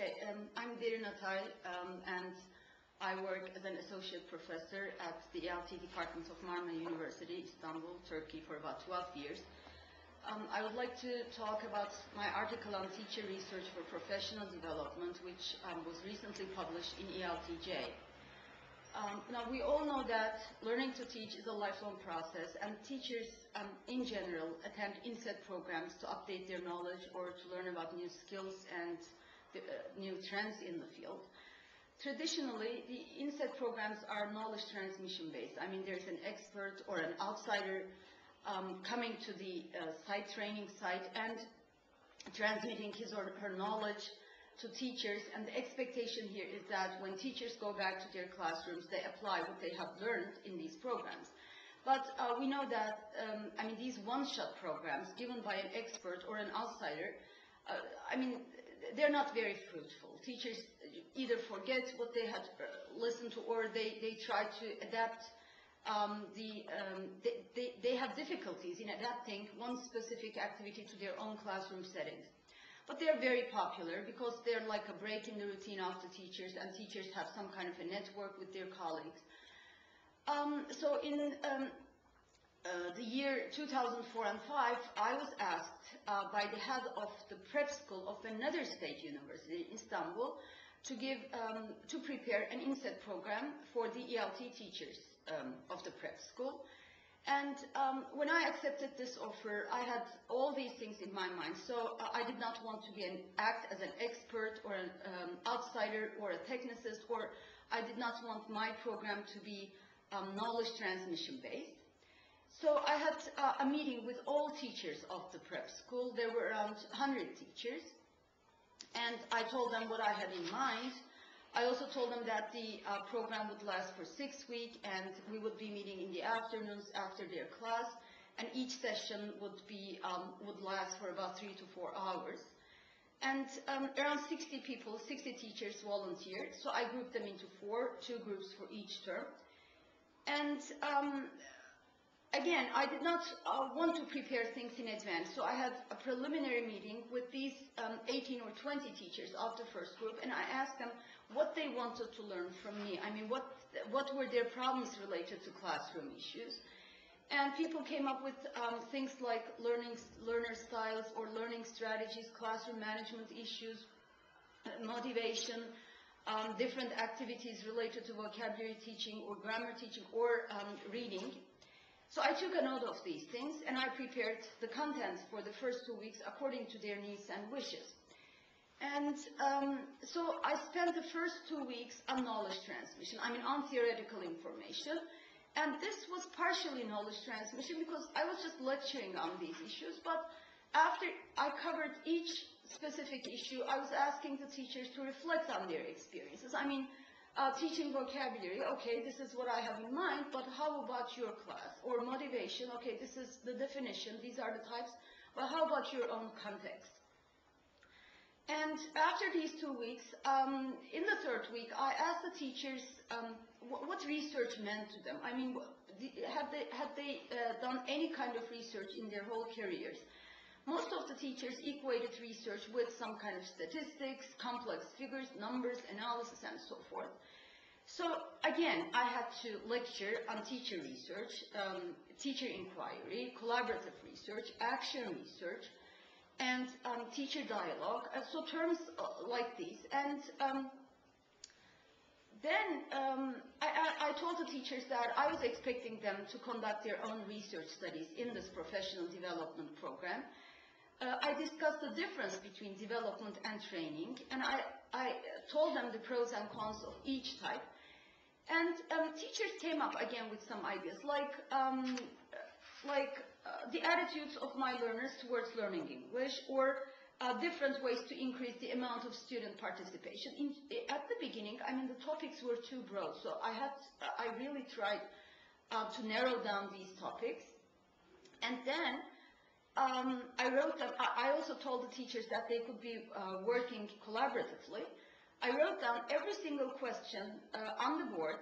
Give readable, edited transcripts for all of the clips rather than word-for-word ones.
Okay, I'm Atay, and I work as an associate professor at the ELTJ department of Marmara University, Istanbul, Turkey, for about 12 years. I would like to talk about my article on teacher research for professional development, which was recently published in ELTJ. Now, we all know that learning to teach is a lifelong process, and teachers in general attend inset programs to update their knowledge or to learn about new skills and new trends in the field. Traditionally, the inset programs are knowledge transmission based. I mean, there's an expert or an outsider coming to the training site and transmitting his or her knowledge to teachers, and the expectation here is that when teachers go back to their classrooms, they apply what they have learned in these programs. But we know that, I mean, these one-shot programs given by an expert or an outsider, I mean, they're not very fruitful. Teachers either forget what they had listened to, or they try to adapt. They have difficulties in adapting one specific activity to their own classroom settings. But they're very popular because they're like a break in the routine of the teachers, and teachers have some kind of a network with their colleagues. So in the year 2004 and 5, I was asked by the head of the prep school of another state university in Istanbul to prepare an inset program for the ELT teachers of the prep school. And when I accepted this offer, I had all these things in my mind. So I did not want to act as an expert or an outsider or a technicist, or I did not want my program to be knowledge transmission based. So I had a meeting with all teachers of the prep school. There were around 100 teachers, and I told them what I had in mind. I also told them that the program would last for 6 weeks, and we would be meeting in the afternoons after their class, and each session would last for about 3 to 4 hours. And around 60 people, 60 teachers volunteered, so I grouped them into two groups for each term. And again, I did not want to prepare things in advance, so I had a preliminary meeting with these 18 or 20 teachers of the first group, and I asked them what they wanted to learn from me. I mean, what were their problems related to classroom issues? And people came up with things like learner styles or learning strategies, classroom management issues, motivation, different activities related to vocabulary teaching or grammar teaching or reading. So I took a note of these things, and I prepared the content for the first 2 weeks according to their needs and wishes. And so I spent the first 2 weeks on knowledge transmission, I mean on theoretical information. And this was partially knowledge transmission because I was just lecturing on these issues, but after I covered each specific issue, I was asking the teachers to reflect on their experiences. I mean, teaching vocabulary, okay, this is what I have in mind, but how about your class? Or motivation, okay, this is the definition, these are the types, but how about your own context? And after these 2 weeks, in the third week, I asked the teachers what research meant to them. I mean, had they done any kind of research in their whole careers? Most of the teachers equated research with some kind of statistics, complex figures, numbers, analysis, and so forth. So again, I had to lecture on teacher research, teacher inquiry, collaborative research, action research, and teacher dialogue, so terms like these. And then I told the teachers that I was expecting them to conduct their own research studies in this professional development program. I discussed the difference between development and training, and I told them the pros and cons of each type. And teachers came up again with some ideas, like the attitudes of my learners towards learning English, or different ways to increase the amount of student participation. At the beginning, I mean, the topics were too broad, so I really tried to narrow down these topics. And then I also told the teachers that they could be working collaboratively. I wrote down every single question on the board,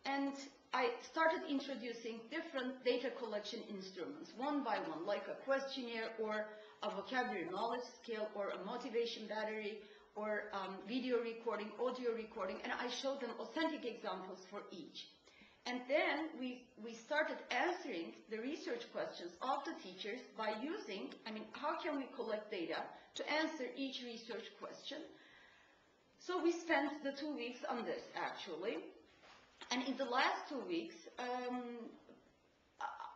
and I started introducing different data collection instruments, one by one, like a questionnaire or a vocabulary knowledge scale or a motivation battery or video recording, audio recording, and I showed them authentic examples for each. And then we started answering the research questions of the teachers by using, how can we collect data to answer each research question? So we spent the 2 weeks on this, actually. And in the last 2 weeks,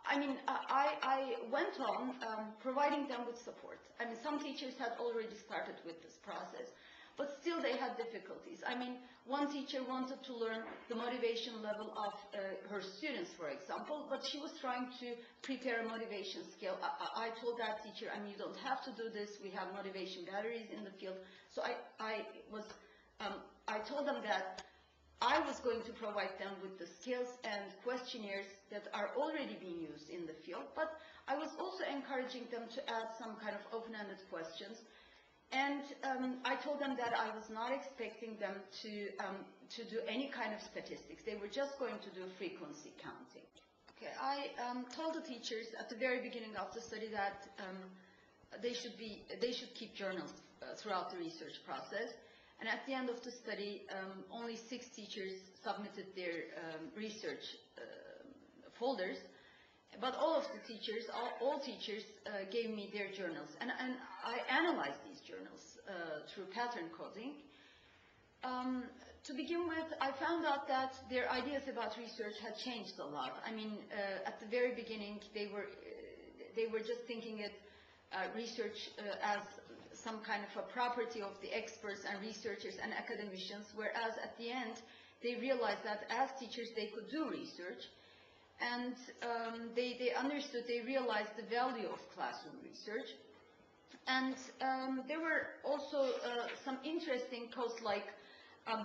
I went on providing them with support. Some teachers had already started with this process, but still they had difficulties. One teacher wanted to learn the motivation level of her students, for example, but she was trying to prepare a motivation scale. I told that teacher, you don't have to do this. We have motivation batteries in the field. So I told them that I was going to provide them with the skills and questionnaires that are already being used in the field, but I was also encouraging them to add some kind of open-ended questions. And I told them that I was not expecting them to do any kind of statistics. They were just going to do frequency counting. Okay, I told the teachers at the very beginning of the study that they should keep journals throughout the research process. And at the end of the study, only 6 teachers submitted their research folders, but all teachers gave me their journals, and I analyzed these journals through pattern coding. To begin with, I found out that their ideas about research had changed a lot. At the very beginning, they were just thinking it research as some kind of a property of the experts and researchers and academicians, whereas at the end they realized that as teachers they could do research, and they understood, they realized the value of classroom research. And there were also some interesting codes like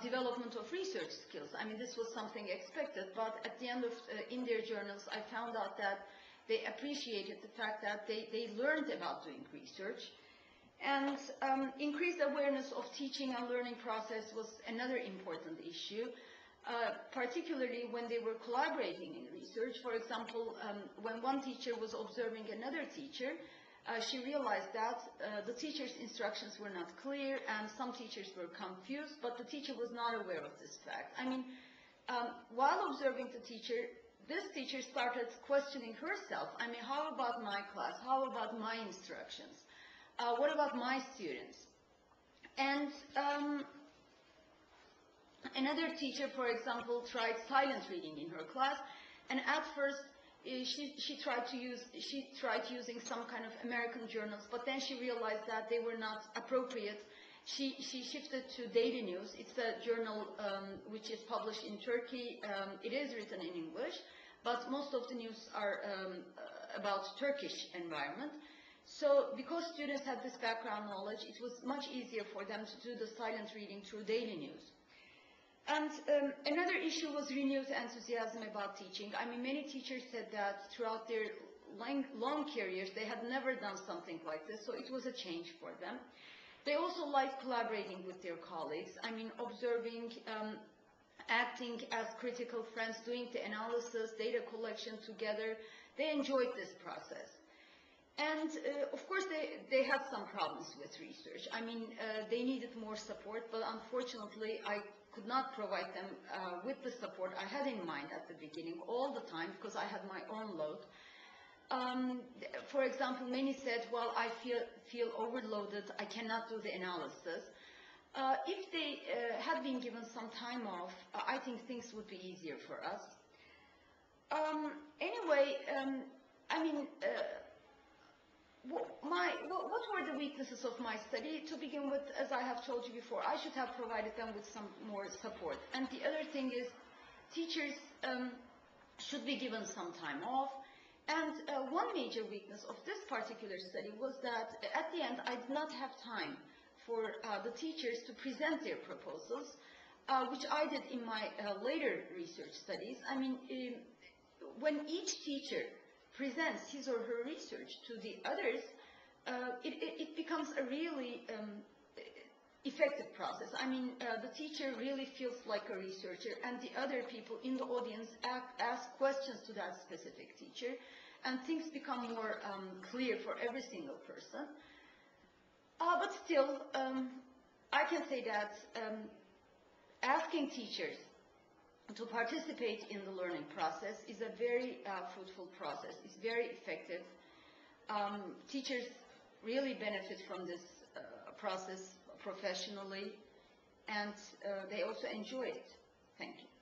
development of research skills. This was something expected, but at the end of in their journals I found out that they appreciated the fact that they learned about doing research. And increased awareness of teaching and learning process was another important issue, particularly when they were collaborating in research. For example, when one teacher was observing another teacher, she realized that the teacher's instructions were not clear and some teachers were confused, but the teacher was not aware of this fact. While observing the teacher, this teacher started questioning herself. How about my class? How about my instructions? What about my students? And another teacher, for example, tried silent reading in her class, and at first she tried using some kind of American journals, but then she realized that they were not appropriate. She shifted to Daily News. It's a journal which is published in Turkey. It is written in English, but most of the news are about Turkish environment. So because students had this background knowledge, it was much easier for them to do the silent reading through Daily News. And another issue was renewed enthusiasm about teaching. Many teachers said that throughout their long careers they had never done something like this, so it was a change for them. They also liked collaborating with their colleagues. Observing, acting as critical friends, doing the analysis, data collection together. They enjoyed this process. And of course they had some problems with research. They needed more support, but unfortunately I could not provide them with the support I had in mind at the beginning all the time, because I had my own load. For example, many said, well, I feel overloaded, I cannot do the analysis. If they had been given some time off, I think things would be easier for us. Anyway, what were the weaknesses of my study? To begin with, as I have told you before, I should have provided them with some more support. And the other thing is, teachers should be given some time off. And one major weakness of this particular study was that at the end I did not have time for the teachers to present their proposals, which I did in my later research studies. When each teacher presents his or her research to the others, it becomes a really effective process. The teacher really feels like a researcher, and the other people in the audience ask questions to that specific teacher, and things become more clear for every single person. But still, I can say that asking teachers to participate in the learning process is a very fruitful process. It's very effective. Teachers really benefit from this process professionally, and they also enjoy it. Thank you.